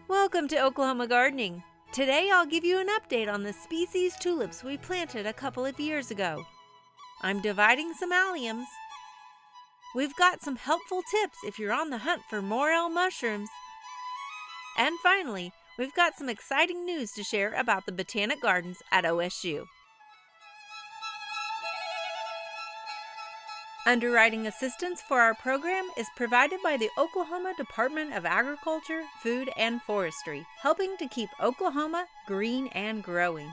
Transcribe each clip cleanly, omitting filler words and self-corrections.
Welcome to Oklahoma Gardening. Today I'll give you an update on the species tulips we planted a couple of years ago. I'm dividing some alliums. We've got some helpful tips if you're on the hunt for morel mushrooms. And finally, we've got some exciting news to share about the Botanic Gardens at OSU. Underwriting assistance for our program is provided by the Oklahoma Department of Agriculture, Food, and Forestry, helping to keep Oklahoma green and growing.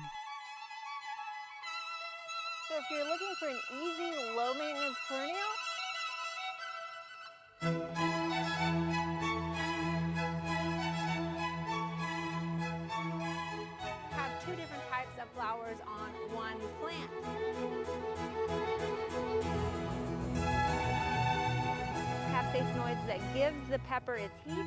So if you're looking for an easy, low-maintenance perennial, have two different types of flowers on one plant. Capsaicinoids that gives the pepper its heat.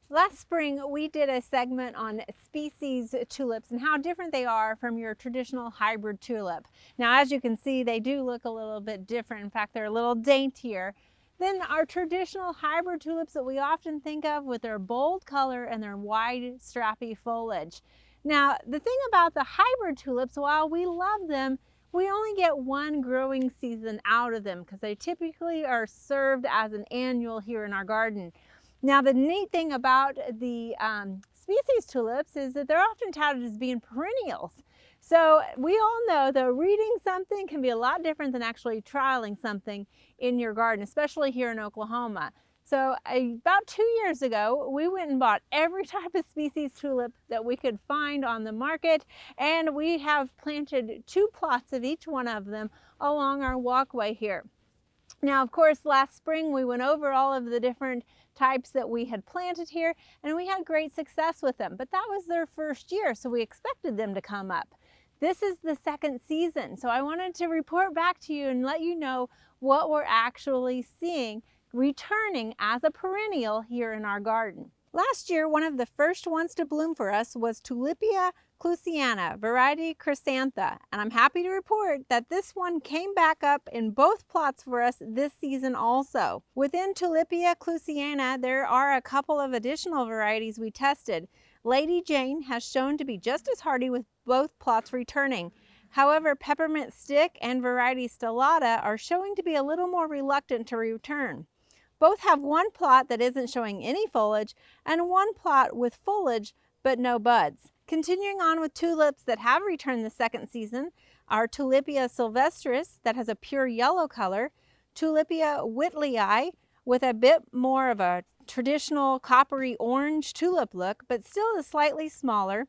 Last spring, we did a segment on species tulips and how different they are from your traditional hybrid tulip. Now, as you can see, they do look a little bit different. In fact, they're a little daintier than our traditional hybrid tulips that we often think of with their bold color and their wide, strappy foliage. Now, the thing about the hybrid tulips, while we love them, we only get one growing season out of them because they typically are served as an annual here in our garden. Now, the neat thing about the species tulips is that they're often touted as being perennials. So we all know that reading something can be a lot different than actually trialing something in your garden, especially here in Oklahoma. So about 2 years ago, we went and bought every type of species tulip that we could find on the market, and we have planted 2 plots of each one of them along our walkway here. Now, of course, last spring we went over all of the different types that we had planted here, and we had great success with them, but that was their first year, so we expected them to come up. This is the second season, so I wanted to report back to you and let you know what we're actually seeing returning as a perennial here in our garden. Last year, one of the first ones to bloom for us was Tulipa clusiana, variety Chrysantha, and I'm happy to report that this one came back up in both plots for us this season also. Within Tulipa clusiana, there are a couple of additional varieties we tested. Lady Jane has shown to be just as hardy with both plots returning. However, Peppermint Stick and variety Stellata are showing to be a little more reluctant to return. Both have one plot that isn't showing any foliage and one plot with foliage but no buds. Continuing on with tulips that have returned the second season are Tulipa sylvestris that has a pure yellow color, Tulipa whitleyi with a bit more of a traditional coppery orange tulip look but still is slightly smaller.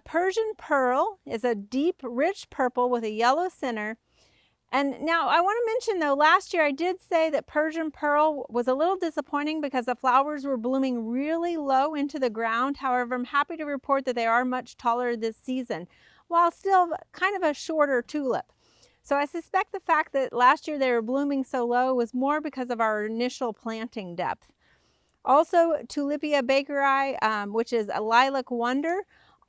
Persian Pearl is a deep rich purple with a yellow center. And now I want to mention though, last year I did say that Persian Pearl was a little disappointing because the flowers were blooming really low into the ground. However, I'm happy to report that they are much taller this season, while still kind of a shorter tulip. So I suspect the fact that last year they were blooming so low was more because of our initial planting depth. Also, Tulipa bakeri, which is a lilac wonder,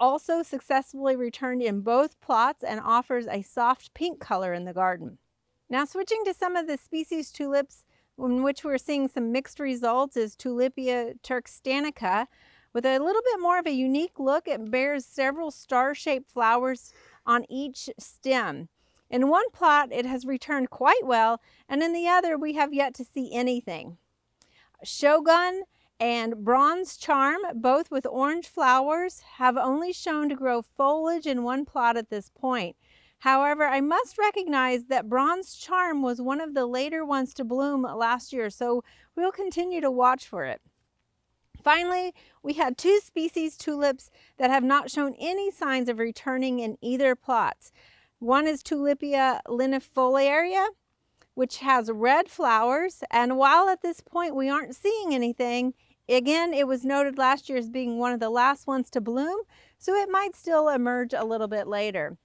also successfully returned in both plots and offers a soft pink color in the garden. Now, switching to some of the species tulips in which we're seeing some mixed results is Tulipa turkstanica. With a little bit more of a unique look, it bears several star-shaped flowers on each stem. In one plot, it has returned quite well, and in the other, we have yet to see anything. Shogun and Bronze Charm, both with orange flowers, have only shown to grow foliage in one plot at this point. However, I must recognize that Bronze Charm was one of the later ones to bloom last year, so we'll continue to watch for it. Finally, we had 2 species tulips that have not shown any signs of returning in either plots. One is Tulipa linifoliaria, which has red flowers, and while at this point we aren't seeing anything, again, it was noted last year as being one of the last ones to bloom, so it might still emerge a little bit later.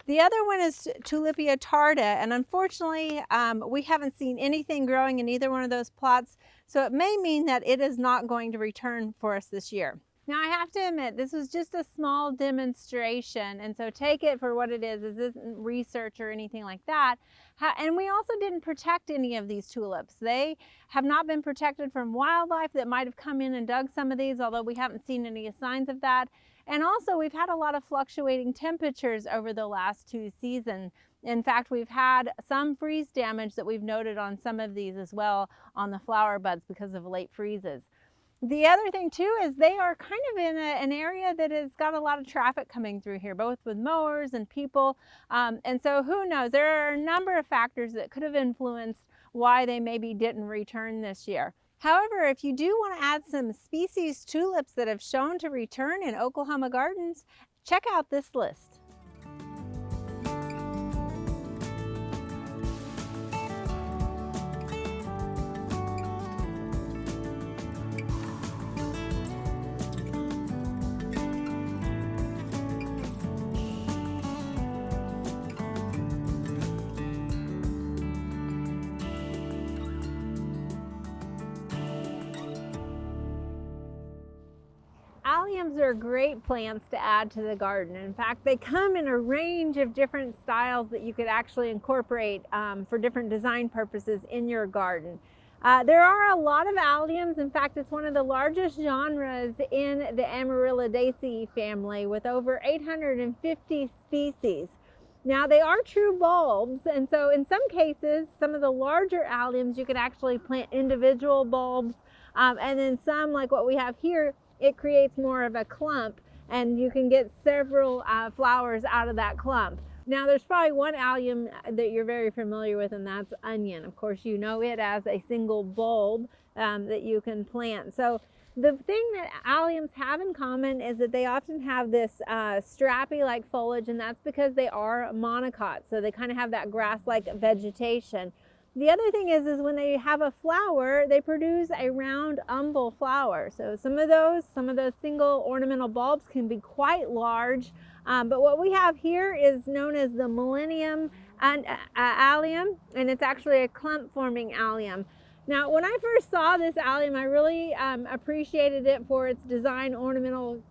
The other one is Tulipa tarda, and unfortunately, we haven't seen anything growing in either one of those plots, So it may mean that it is not going to return for us this year. Now I have to admit, this was just a small demonstration, and so take it for what it is. This isn't research or anything like that. And we also didn't protect any of these tulips. They have not been protected from wildlife that might have come in and dug some of these, although we haven't seen any signs of that. And also we've had a lot of fluctuating temperatures over the last 2 seasons. In fact, we've had some freeze damage that we've noted on some of these as well on the flower buds because of late freezes. The other thing too is they are kind of in an area that has got a lot of traffic coming through here, both with mowers and people. And so who knows, there are a number of factors that could have influenced why they maybe didn't return this year. However, if you do want to add some species tulips that have shown to return in Oklahoma gardens, check out this list. Alliums are great plants to add to the garden. In fact, they come in a range of different styles that you could actually incorporate for different design purposes in your garden. There are a lot of alliums. In fact, it's one of the largest genres in the Amaryllidaceae family with over 850 species. Now they are true bulbs, and so in some cases, some of the larger alliums, you could actually plant individual bulbs, and then some like what we have here, it creates more of a clump, and you can get several flowers out of that clump. Now there's probably one allium that you're very familiar with, and that's onion. Of course, you know it as a single bulb that you can plant. So the thing that alliums have in common is that they often have this strappy-like foliage, and that's because they are monocots. So they kind of have that grass-like vegetation. The other thing is when they have a flower, they produce a round umbel flower. So some of those single ornamental bulbs can be quite large. But what we have here is known as the Millennium allium, and it's actually a clump-forming allium. Now, when I first saw this allium, I really appreciated it for its design ornamental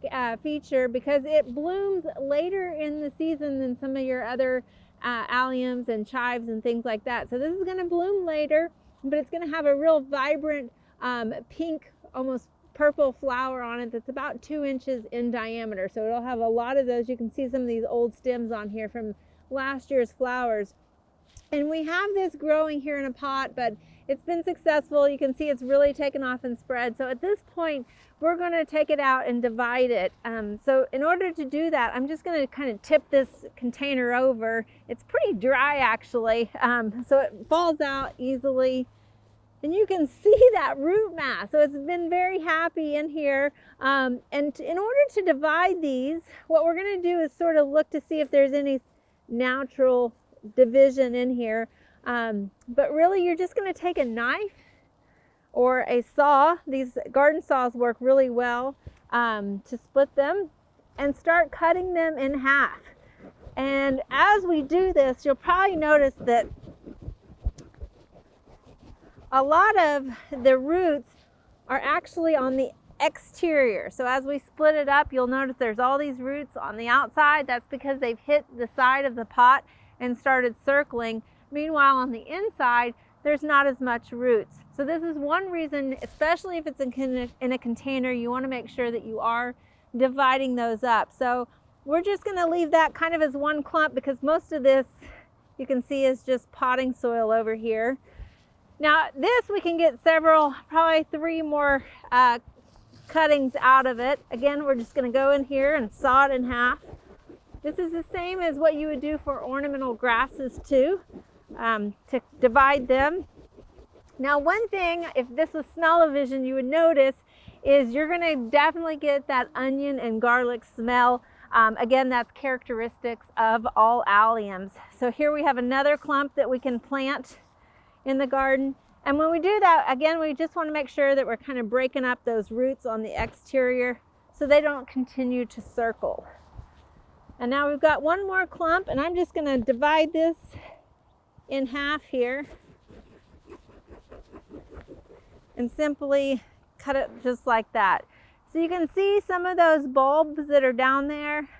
feature because it blooms later in the season than some of your other alliums and chives and things like that. So this is going to bloom later, but it's going to have a real vibrant pink, almost purple flower on it that's about 2 inches in diameter. So it'll have a lot of those. You can see some of these old stems on here from last year's flowers. And we have this growing here in a pot, but it's been successful. You can see it's really taken off and spread. So at this point, we're going to take it out and divide it. So in order to do that, I'm just going to kind of tip this container over. It's pretty dry actually, so it falls out easily. And you can see that root mass. So it's been very happy in here. And in order to divide these, what we're going to do is sort of look to see if there's any natural division in here. But really, you're just going to take a knife or a saw. These garden saws work really well to split them and start cutting them in half. And as we do this, you'll probably notice that a lot of the roots are actually on the exterior. So as we split it up, you'll notice there's all these roots on the outside. That's because they've hit the side of the pot and started circling. Meanwhile, on the inside, there's not as much roots. So this is one reason, especially if it's in a container, you want to make sure that you are dividing those up. So we're just going to leave that kind of as one clump because most of this you can see is just potting soil over here. Now this we can get several, probably 3 more cuttings out of it. Again, we're just going to go in here and saw it in half. This is the same as what you would do for ornamental grasses too, to divide them. Now one thing, if this was smell-o-vision, you would notice is you're going to definitely get that onion and garlic smell. Again, that's characteristics of all alliums. So here we have another clump that we can plant in the garden. And when we do that, again, we just want to make sure that we're kind of breaking up those roots on the exterior so they don't continue to circle. And now we've got one more clump, and I'm just going to divide this in half here. and simply cut it just like that. So you can see some of those bulbs that are down there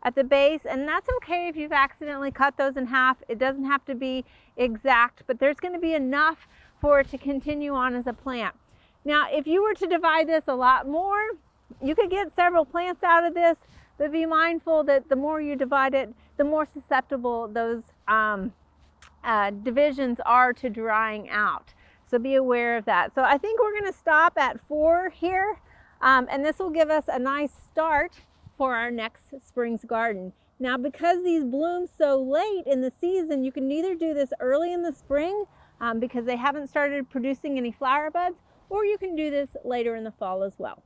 at the base, and that's okay if you've accidentally cut those in half. It doesn't have to be exact, but there's going to be enough for it to continue on as a plant. Now, if you were to divide this a lot more, you could get several plants out of this, but be mindful that the more you divide it, the more susceptible those divisions are to drying out. So be aware of that. So I think we're going to stop at 4 here, and this will give us a nice start for our next spring's garden. Now, because these bloom so late in the season, you can either do this early in the spring because they haven't started producing any flower buds, or you can do this later in the fall as well.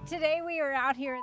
Today we are out here,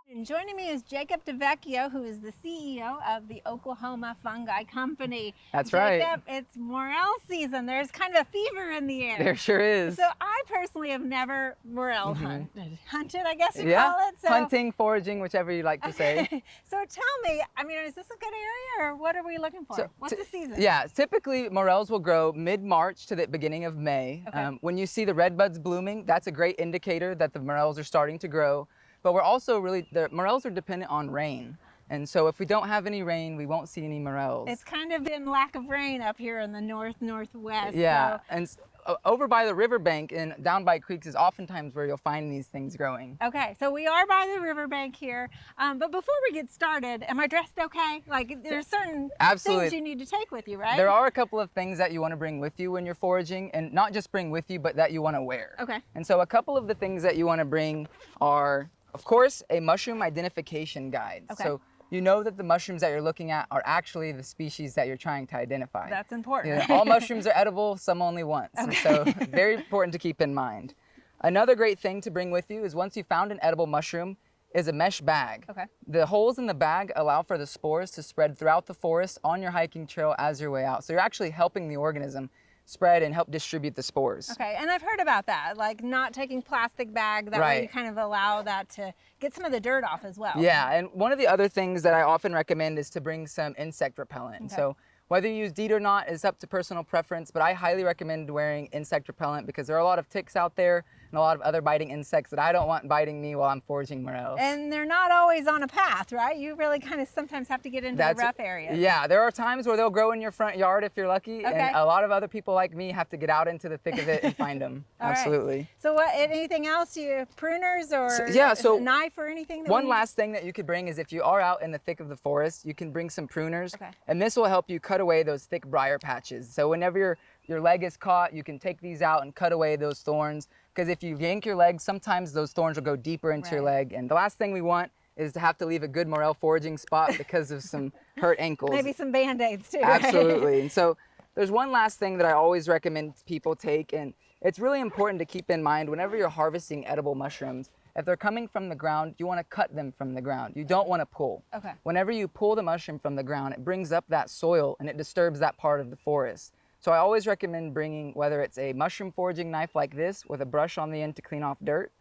and joining me is Jacob DeVecchio, who is the CEO of the Oklahoma Fungi Company. That's Jacob, right. it's morel season. There's kind of a fever in the air. There sure is. So I personally have never morel hunted, I guess you Yeah, call it. So, hunting, foraging, whichever you like to say. so tell me, I mean, is this a good area, or what are we looking for? So, What's the season? Yeah, typically morels will grow mid-March to the beginning of May. Okay. When you see the red buds blooming, that's a great indicator that the morels are starting to grow. But we're also the morels are dependent on rain. And so if we don't have any rain, we won't see any morels. It's kind of been lack of rain up here in the northwest. Yeah, So. and over by the riverbank and down by creeks is oftentimes where you'll find these things growing. Okay, so we are by the riverbank here, but before we get started, am I dressed okay? Like, there's certain things you need to take with you, right? There are a couple of things that you want to bring with you when you're foraging, and not just bring with you, but that you want to wear. Okay. And so a couple of the things that you want to bring are, of course, a mushroom identification guide. Okay. So you know that the mushrooms that you're looking at are actually the species that you're trying to identify. That's important. You know, all mushrooms are edible, some only once. Okay. And so very important to keep in mind. Another great thing to bring with you is once you found an edible mushroom, is a mesh bag. Okay. The holes in the bag allow for the spores to spread throughout the forest on your hiking trail as your way out. So you're actually helping the organism spread and help distribute the spores. Okay, and I've heard about that, like not taking plastic bag, that way you kind of allow that to get some of the dirt off as well. Yeah, and one of the other things that I often recommend is to bring some insect repellent. Okay. So whether you use DEET or not is up to personal preference, but I highly recommend wearing insect repellent because there are a lot of ticks out there and a lot of other biting insects that I don't want biting me while I'm foraging morels. And they're not always on a path, right? You really kind of sometimes have to get into the rough areas. Yeah, there are times where they'll grow in your front yard if you're lucky, Okay. and a lot of other people like me have to get out into the thick of it and find them. All right. Absolutely. So what, anything else, pruners or so a knife or anything? One last thing that you could bring is if you are out in the thick of the forest, you can bring some pruners, Okay. and this will help you cut away those thick briar patches. So whenever your leg is caught, you can take these out and cut away those thorns, because if you yank your leg, sometimes those thorns will go deeper into your leg. And the last thing we want is to have to leave a good morel foraging spot because of some hurt ankles. Maybe some Band-Aids too. Absolutely. And so there's one last thing that I always recommend people take, and it's really important to keep in mind whenever you're harvesting edible mushrooms. If they're coming from the ground, you want to cut them from the ground. You don't want to pull. Okay. Whenever you pull the mushroom from the ground, it brings up that soil and it disturbs that part of the forest. So I always recommend bringing, whether it's a mushroom foraging knife like this with a brush on the end to clean off dirt,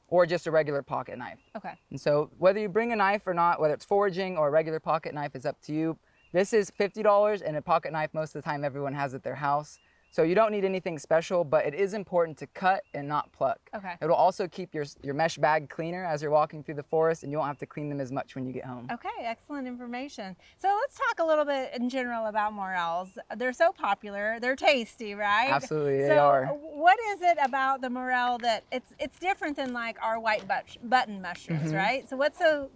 or just a regular pocket knife. Okay. And so whether you bring a knife or not, whether it's foraging or a regular pocket knife, is up to you. This is $50, and a pocket knife, most of the time everyone has at their house. So you don't need anything special, but it is important to cut and not pluck. Okay. It will also keep your mesh bag cleaner as you're walking through the forest, and you won't have to clean them as much when you get home. Okay, excellent information. So let's talk a little bit in general about morels. They're so popular. They're tasty, right? Absolutely, so they are. What is it about the morel that it's different than like our white button mushrooms, right? So what's so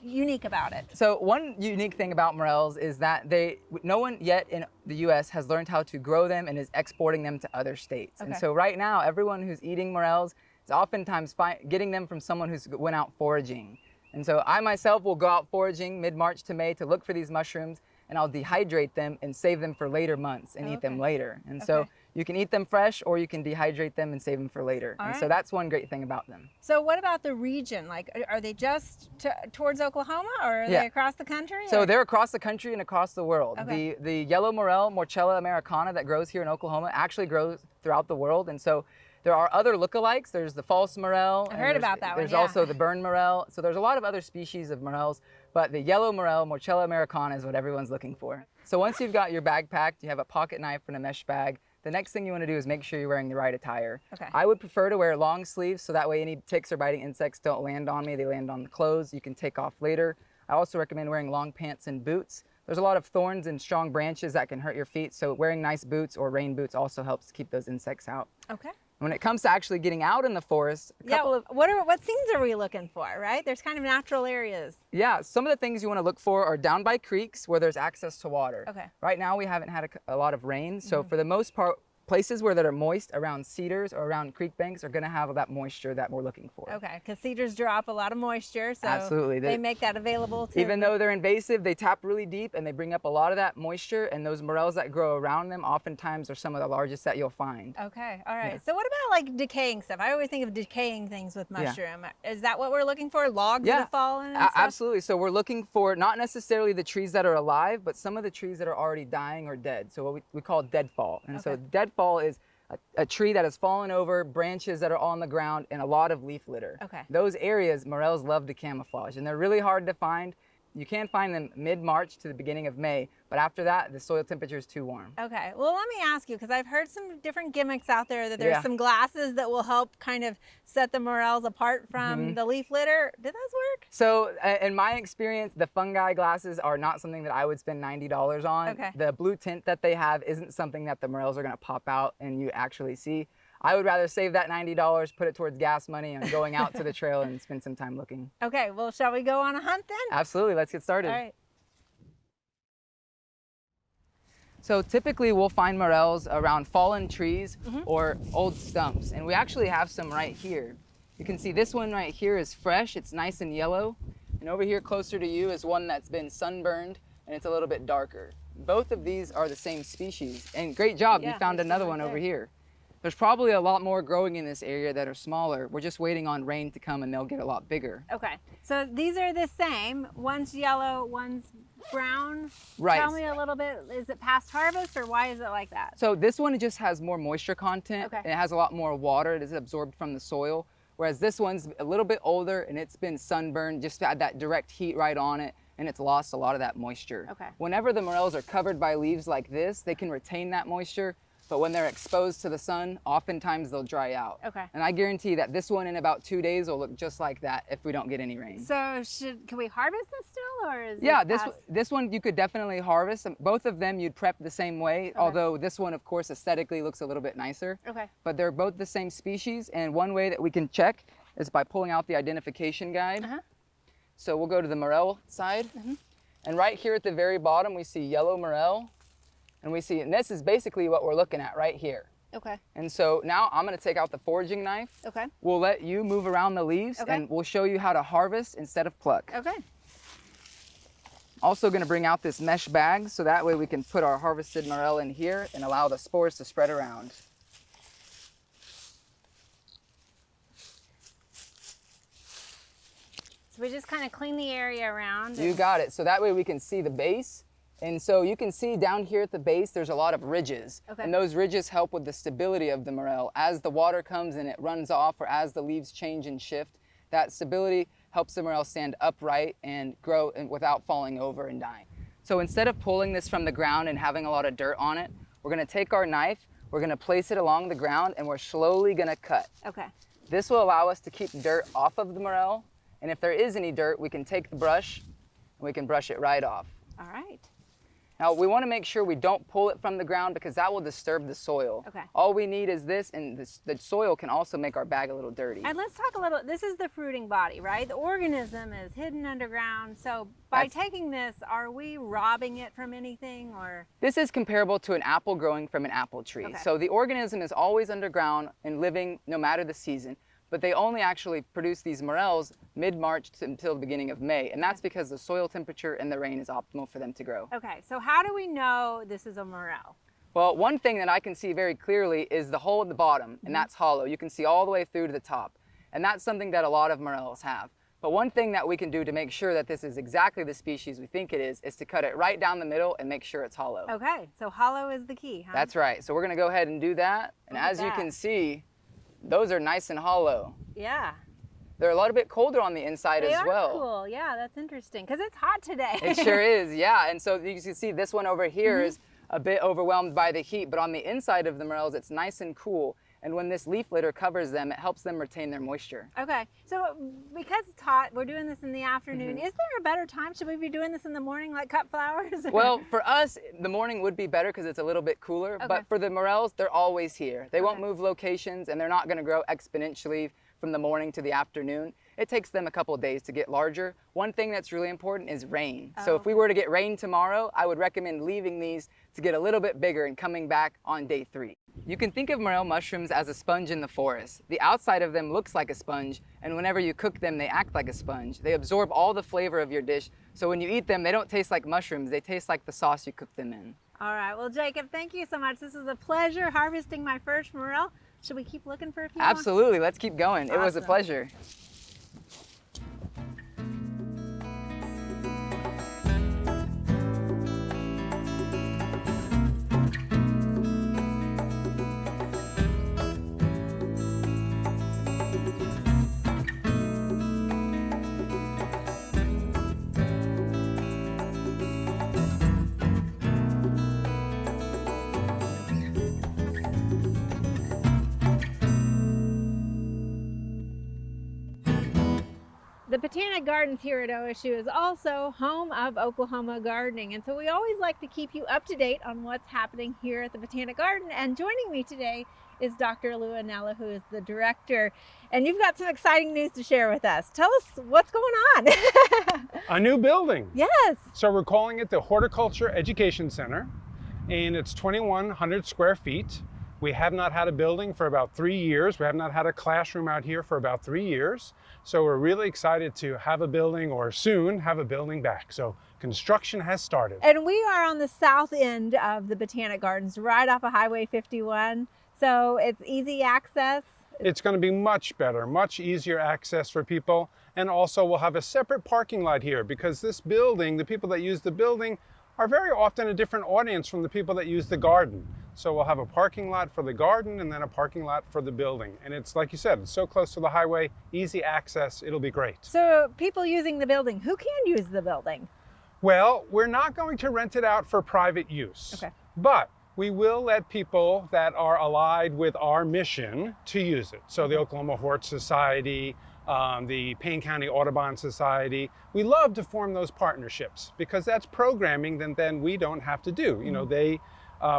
unique about it? So one unique thing about morels is that no one yet in the U.S. has learned how to grow them and is exporting them to other states. Okay. And so right now, everyone who's eating morels is oftentimes getting them from someone who's went out foraging. And so I myself will go out foraging mid-March to May to look for these mushrooms, and I'll dehydrate them and save them for later months and eat them later. And so You can eat them fresh or you can dehydrate them and save them for later. All And so right. that's one great thing about them. So what about the region? Like, are they just towards Oklahoma, or are Yeah. they across the country? So or- they're across the country and across the world. Okay. The yellow morel, Morchella americana, that grows here in Oklahoma actually grows throughout the world. And so there are other lookalikes. There's the false morel. I and heard there's- about that one, There's yeah. also the burn morel. So there's a lot of other species of morels, but the yellow morel, Morchella americana, is what everyone's looking for. So once you've got your bag packed, you have a pocket knife and a mesh bag. The next thing you want to do is make sure you're wearing the right attire. Okay. I would prefer to wear long sleeves so that way any ticks or biting insects don't land on me. They land on the clothes. You can take off later. I also recommend wearing long pants and boots. There's a lot of thorns and strong branches that can hurt your feet, so wearing nice boots or rain boots also helps keep those insects out. Okay. When it comes to actually getting out in the forest, a couple of What scenes are we looking for, right? There's kind of natural areas. some of the things you want to look for are down by creeks where there's access to water. Okay. Right now we haven't had a lot of rain, so for the most part, places where that are moist around cedars or around creek banks are going to have that moisture that we're looking for. Okay, because cedars drop a lot of moisture, so Absolutely. they make that available to. Even though they're invasive, they tap really deep and they bring up a lot of that moisture, and those morels that grow around them oftentimes are some of the largest that you'll find. Okay, all right. Yeah. So what about like decaying stuff? I always think of decaying things with mushroom. Is that what we're looking for? Logs that have fallen and stuff? Absolutely. So we're looking for not necessarily the trees that are alive, but some of the trees that are already dying or dead. So what we call deadfall. And so Okay. deadfall is a tree that has fallen over, branches that are on the ground, and a lot of leaf litter. Okay. Those areas, morels love to camouflage, and they're really hard to find. You can find them mid-March to the beginning of May, but after that, the soil temperature is too warm. Okay, well, let me ask you, because I've heard some different gimmicks out there that there's Yeah. some glasses that will help kind of set the morels apart from Mm-hmm. the leaf litter. Did those work? So in my experience, the fungi glasses are not something that I would spend $90 on. Okay. The blue tint that they have isn't something that the morels are going to pop out and you actually see. I would rather save that $90, put it towards gas money and going out to the trail and spend some time looking. Okay, well, shall we go on a hunt then? Absolutely, let's get started. All right. So typically we'll find morels around fallen trees Mm-hmm. or old stumps, and we actually have some right here. You can see this one right here is fresh, it's nice and yellow, and over here closer to you is one that's been sunburned and it's a little bit darker. Both of these are the same species, and great job, Yeah, you found there's another one one right over there. here. There's probably a lot more growing in this area that are smaller. We're just waiting on rain to come and they'll get a lot bigger. Okay, so these are the same. One's yellow, one's brown. Right. Tell me a little bit, is it past harvest or why is it like that? So this one just has more moisture content. Okay. And it has a lot more water. It is absorbed from the soil. Whereas this one's a little bit older and it's been sunburned, just had that direct heat right on it, and it's lost a lot of that moisture. Okay. Whenever the morels are covered by leaves like this, they can retain that moisture. But when they're exposed to the sun, oftentimes they'll dry out. Okay. And I guarantee that this one in about 2 days will look just like that if we don't get any rain. So can we harvest this still or is Yeah, this this one you could definitely harvest. Both of them you'd prep the same way, although this one, of course, aesthetically looks a little bit nicer. Okay. But they're both the same species, and one way that we can check is by pulling out the identification guide. Uh-huh. So we'll go to the morel side, and right here at the very bottom we see yellow morel, and and this is basically what we're looking at right here. Okay. And so now I'm going to take out the foraging knife. Okay. We'll let you move around the leaves, Okay. and we'll show you how to harvest instead of pluck. Okay. Also going to bring out this mesh bag so that way we can put our harvested morel in here and allow the spores to spread around. So we just kind of clean the area around. You got it. So that way we can see the base. And so you can see down here at the base, there's a lot of ridges. Okay. And those ridges help with the stability of the morel. As the water comes and it runs off, or as the leaves change and shift, that stability helps the morel stand upright and grow without falling over and dying. So instead of pulling this from the ground and having a lot of dirt on it, we're gonna take our knife, we're gonna place it along the ground, and we're slowly gonna cut. Okay. This will allow us to keep dirt off of the morel. And if there is any dirt, we can take the brush and we can brush it right off. All right. Now we want to make sure we don't pull it from the ground because that will disturb the soil. Okay. All we need is this, and the soil can also make our bag a little dirty. And let's talk a little, this is the fruiting body, right? The organism is hidden underground. So by taking this, are we robbing it from anything or? This is comparable to an apple growing from an apple tree. Okay. So the organism is always underground and living no matter the season, but they only actually produce these morels mid-March until the beginning of May. And that's because the soil temperature and the rain is optimal for them to grow. Okay, so how do we know this is a morel? Well, one thing that I can see very clearly is the hole at the bottom, and that's hollow. You can see all the way through to the top. And that's something that a lot of morels have. But one thing that we can do to make sure that this is exactly the species we think it is to cut it right down the middle and make sure it's hollow. Okay, so hollow is the key, huh? That's right. So we're gonna go ahead and do that. And Look at as you that. can see, those are nice and hollow. Yeah. They're a little bit colder on the inside They as are well. cool. Yeah, that's interesting because it's hot today. It sure is, yeah. And so you can see this one over here is a bit overwhelmed by the heat, but on the inside of the morels, it's nice and cool. And when this leaf litter covers them, it helps them retain their moisture. Okay, so because it's hot, we're doing this in the afternoon. Is there a better time? Should we be doing this in the morning, like cut flowers? Well, for us, the morning would be better because it's a little bit cooler. Okay. But for the morels, they're always here. They won't Okay. move locations, and they're not going to grow exponentially from the morning to the afternoon. It takes them a couple of days to get larger. One thing that's really important is rain. So if we were to get rain tomorrow, I would recommend leaving these to get a little bit bigger and coming back on day 3. You can think of morel mushrooms as a sponge in the forest. The outside of them looks like a sponge, and whenever you cook them, they act like a sponge. They absorb all the flavor of your dish, so when you eat them, they don't taste like mushrooms, they taste like the sauce you cook them in. All right, well, Jacob, thank you so much. This was a pleasure harvesting my first morel. Should we keep looking for a few more? Absolutely, let's keep going. It was a Awesome. pleasure. The Botanic Gardens here at OSU is also home of Oklahoma Gardening, and so we always like to keep you up to date on what's happening here at the Botanic Garden. And joining me today is Dr. Lou Anello, who is the director, and you've got some exciting news to share with us. Tell us what's going on. A new building. Yes. So we're calling it the Horticulture Education Center, and it's 2,100 square feet. We have not had a building for about 3 years. We have not had a classroom out here for about 3 years. So we're really excited to have a building, or soon have a building back. So construction has started. And we are on the south end of the Botanic Gardens, right off of Highway 51. So it's easy access. It's going to be much better, much easier access for people. And also we'll have a separate parking lot here, because this building, the people that use the building are very often a different audience from the people that use the garden. So we'll have a parking lot for the garden and then a parking lot for the building. And it's, like you said, it's so close to the highway, easy access, it'll be great. So people using the building, who can use the building? Well, we're not going to rent it out for private use. Okay. But we will let people that are allied with our mission to use it. So the Oklahoma Hort Society, the Payne County Audubon Society. We love to form those partnerships because that's programming that then we don't have to do. You know, they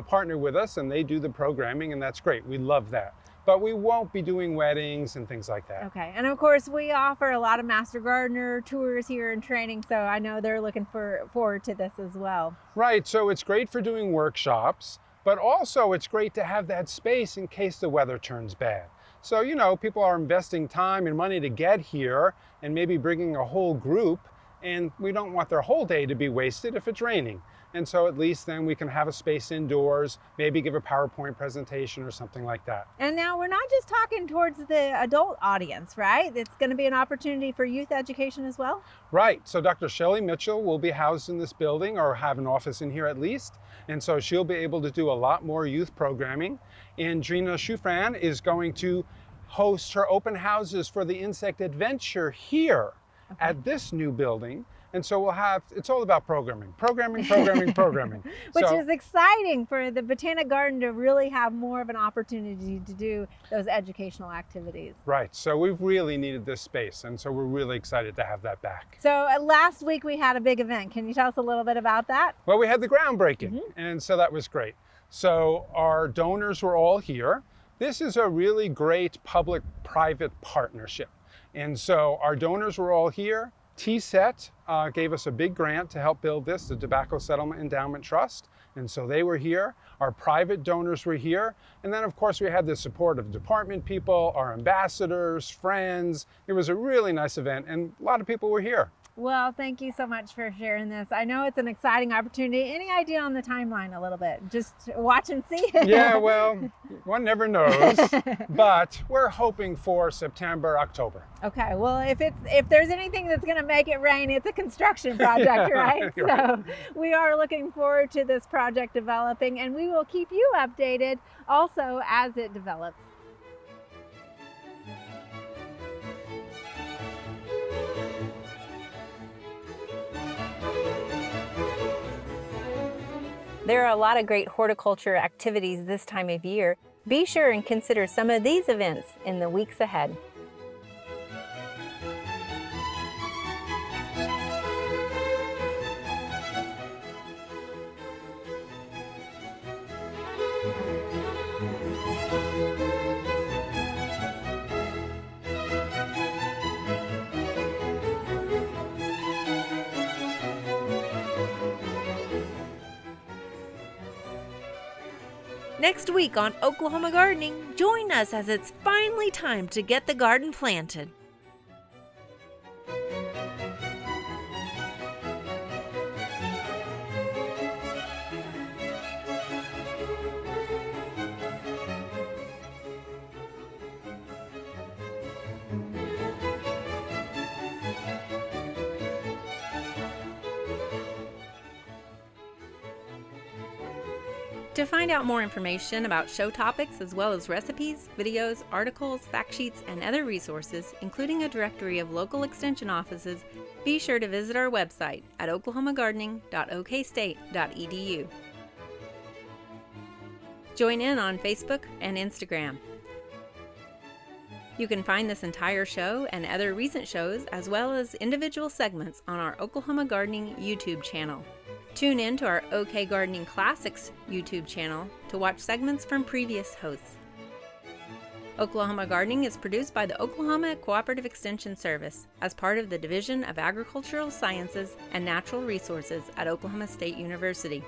partner with us and they do the programming, and that's great. We love that. But we won't be doing weddings and things like that. Okay, and of course we offer a lot of Master Gardener tours here and training, so I know they're looking forward to this as well. Right, so it's great for doing workshops, but also it's great to have that space in case the weather turns bad. So, you know, people are investing time and money to get here and maybe bringing a whole group, and we don't want their whole day to be wasted if it's raining. And so at least then we can have a space indoors, maybe give a PowerPoint presentation or something like that. And now we're not just talking towards the adult audience, right? It's going to be an opportunity for youth education as well? Right, so Dr. Shelley Mitchell will be housed in this building, or have an office in here at least. And so she'll be able to do a lot more youth programming. And Drina Schufran is going to host her open houses for the Insect Adventure here at this new building. And so we'll have, it's all about programming. Programming. Which So- is exciting for the Botanic Garden to really have more of an opportunity to do those educational activities. Right, so we've really needed this space, and so we're really excited to have that back. So last week we had a big event. Can you tell us a little bit about that? Well, we had the groundbreaking, and so that was great. So our donors were all here. This is a really great public-private partnership. And so our donors were all here. TSET gave us a big grant to help build this, the Tobacco Settlement Endowment Trust. And so they were here. Our private donors were here. And then, of course, we had the support of department people, our ambassadors, friends. It was a really nice event, and a lot of people were here. Well, thank you so much for sharing this. I know it's an exciting opportunity. Any idea on the timeline a little bit? Just watch and see? Yeah, well, one never knows, but we're hoping for September, October. Okay, well, if there's anything that's going to make it rain, it's a construction project, right? You're right. So we are looking forward to this project developing, and we will keep you updated also as it develops. There are a lot of great horticulture activities this time of year. Be sure and consider some of these events in the weeks ahead. Next week on Oklahoma Gardening, join us as it's finally time to get the garden planted. To find out more information about show topics as well as recipes, videos, articles, fact sheets, and other resources, including a directory of local extension offices, be sure to visit our website at oklahomagardening.okstate.edu. Join in on Facebook and Instagram. You can find this entire show and other recent shows as well as individual segments on our Oklahoma Gardening YouTube channel. Tune in to our OK Gardening Classics YouTube channel to watch segments from previous hosts. Oklahoma Gardening is produced by the Oklahoma Cooperative Extension Service as part of the Division of Agricultural Sciences and Natural Resources at Oklahoma State University.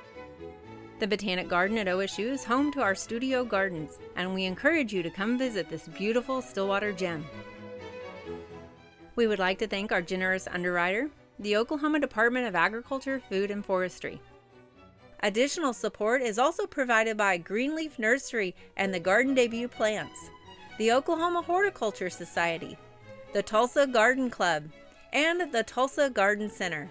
The Botanic Garden at OSU is home to our studio gardens, and we encourage you to come visit this beautiful Stillwater gem. We would like to thank our generous underwriter, the Oklahoma Department of Agriculture, Food, and Forestry. Additional support is also provided by Greenleaf Nursery and the Garden Debut Plants, the Oklahoma Horticulture Society, the Tulsa Garden Club, and the Tulsa Garden Center.